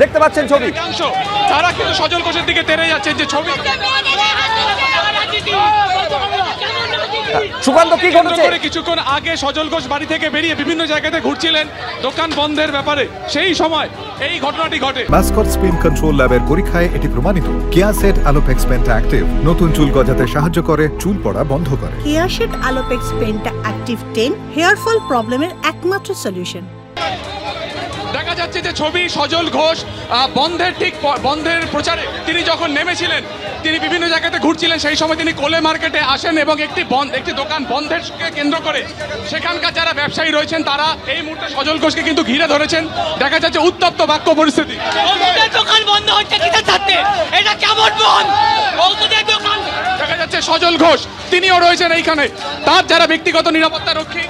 দেখতে পাচ্ছেন ছবি, তারা কিন্তু সজল ঘোষের দিকে তেড়ে যাচ্ছে। যে ছবি সুকান্ত কি ঘটেছে? কিছুক্ষণ আগে সজল ঘোষ বাড়ি থেকে বেরিয়ে বিভিন্ন জায়গাতে ঘুরছিলেন দোকান বন্ধের ব্যাপারে, সেই সময় এই ঘটনাটি ঘটে। মাসকট স্পিন কন্ট্রোল ল্যাবের পরীক্ষায় এটি প্রমাণিত। কেয়াসেট আলোপেক্স পেন্টা অ্যাক্টিভ নতুন চুল গজাতে সাহায্য করে, চুল পড়া বন্ধ করে। Keyaseth Alopex penta active 10 hair fall প্রবলেমের একমাত্র সলিউশন। দেখা যাচ্ছে যে ছবি সজল ঘোষ বন্ধের প্রচারে তিনি যখন নেমেছিলেন, তিনি বিভিন্ন জায়গাতে ঘুরছিলেন, সেই সময় তিনি কোলে মার্কেটে আসেন এবং একটি দোকান বন্ধের কেন্দ্র করে সেখানকার যারা ব্যবসায়ী রয়েছেন তারা এই মুহূর্তে সজল ঘোষকে কিন্তু ঘিরে ধরেছেন। দেখা যাচ্ছে উত্তপ্ত বাক্য পরিস্থিতি। দোকান বন্ধ হচ্ছে কিসের সাথে? এটা কেমন বন্ধ? ওষুধের দোকান। দেখা যাচ্ছে সজল ঘোষ তিনিও রয়েছেন এইখানে, তার যারা ব্যক্তিগত নিরাপত্তা রক্ষী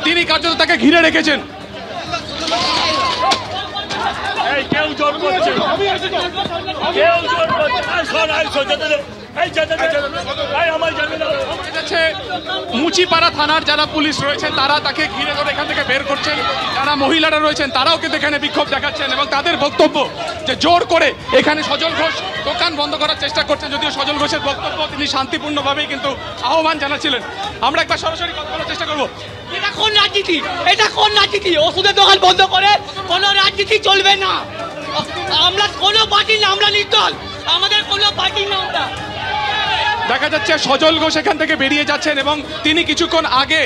তিনি কার্যত তাকে ঘিরে রেখেছেন। কেউ জোর করছে, কেউ জোর করছে। মুচিপাড়া থানার যারা পুলিশ রয়েছেন তারা তাকে ঘিরে ধরে এখান থেকে বের করছেন। যারা মহিলারা রয়েছেন তারাও কিন্তু এখানে বিক্ষোভ দেখাচ্ছেন এবং তাদের বক্তব্য যে জোর করে এখানে সজল ঘোষ দোকান বন্ধ করার চেষ্টা করছেন। যদিও সজল ঘোষের বক্তব্য তিনি শান্তিপূর্ণভাবেই কিন্তু আহ্বান জানাচ্ছিলেন। আমরা একবার সরাসরি কথা বলার চেষ্টা করবো। এটা কোন রাজনীতি? এটা কোন রাজনীতি? ওষুধের দোকান বন্ধ করে কোনো রাজনীতি চলবে না। আমরা কোনো পার্টি না, আমরা নির্দল, আমাদের কোনো পার্টি না। আমরা দেখা যাচ্ছে সজল ঘোষ এখান থেকে বেরিয়ে যাচ্ছেন এবং তিনি কিছুক্ষণ আগে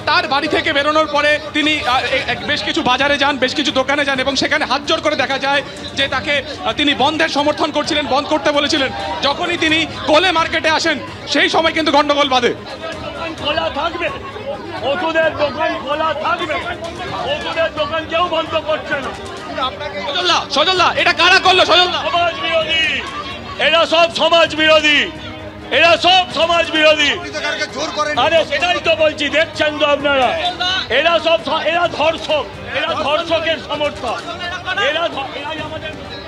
তার বাড়ি থেকে বেরোনোর পরে তিনি বেশ কিছু বাজারে যান, বেশ কিছু দোকানে যান এবং সেখানে হাত জোর করে দেখা যায় যে তাকে তিনি বন্ধের সমর্থন করছিলেন, বন্ধ করতে বলেছিলেন। যখনই তিনি কোলে মার্কেটে আসেন সেই সময় কিন্তু গন্ডগোল বাধে। খোলা থাকবে, ওষুধের দোকান খোলা থাকবে, ওষুধের দোকান কেউ বন্ধ করছে না। সজলদা এটা কারা করলো? সজলদা সমাজ বিরোধী, এরা সব সমাজ বিরোধী, এরা সব সমাজ বিরোধী। আরে সেটাই তো বলছি, দেখছেন তো আপনারা, এরা সব এরা ধর্ষক, এরা ধর্ষকের সমর্থক, এরা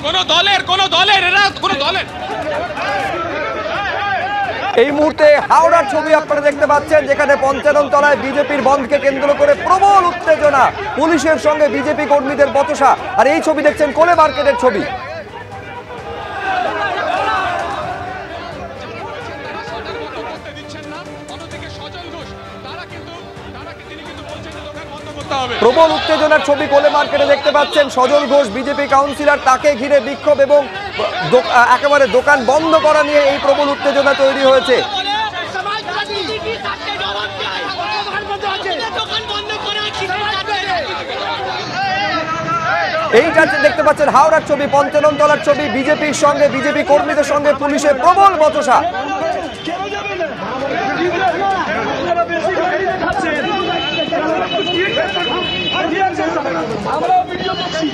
কোন দলের এরা কোন দলের। এই মুহূর্তে হাওড়ার ছবি আপনারা দেখতে পাচ্ছেন, যেখানে ৫৫ তলায় বিজেপির বন্ধকে কেন্দ্র করে প্রবল উত্তেজনা, পুলিশের সঙ্গে বিজেপি কর্মীদের বচসা। আর এই ছবি দেখছেন কোলে মার্কেটের ছবি। প্রবল উত্তেজনার ছবি কোলে মার্কেটে দেখতে পাচ্ছেন। সজল ঘোষ বিজেপি কাউন্সিলর, তাকে ঘিরে বিক্ষোভ এবং একেবারে দোকান বন্ধ করা নিয়ে এই প্রবল উত্তেজনা তৈরি হয়েছে। এইটা দেখতে পাচ্ছেন হাওড়ার ছবি, ৫৫ তলার ছবি, বিজেপির সঙ্গে বিজেপি কর্মীদের সঙ্গে পুলিশের প্রবল বচসা। আমরা ভিডিও করছি।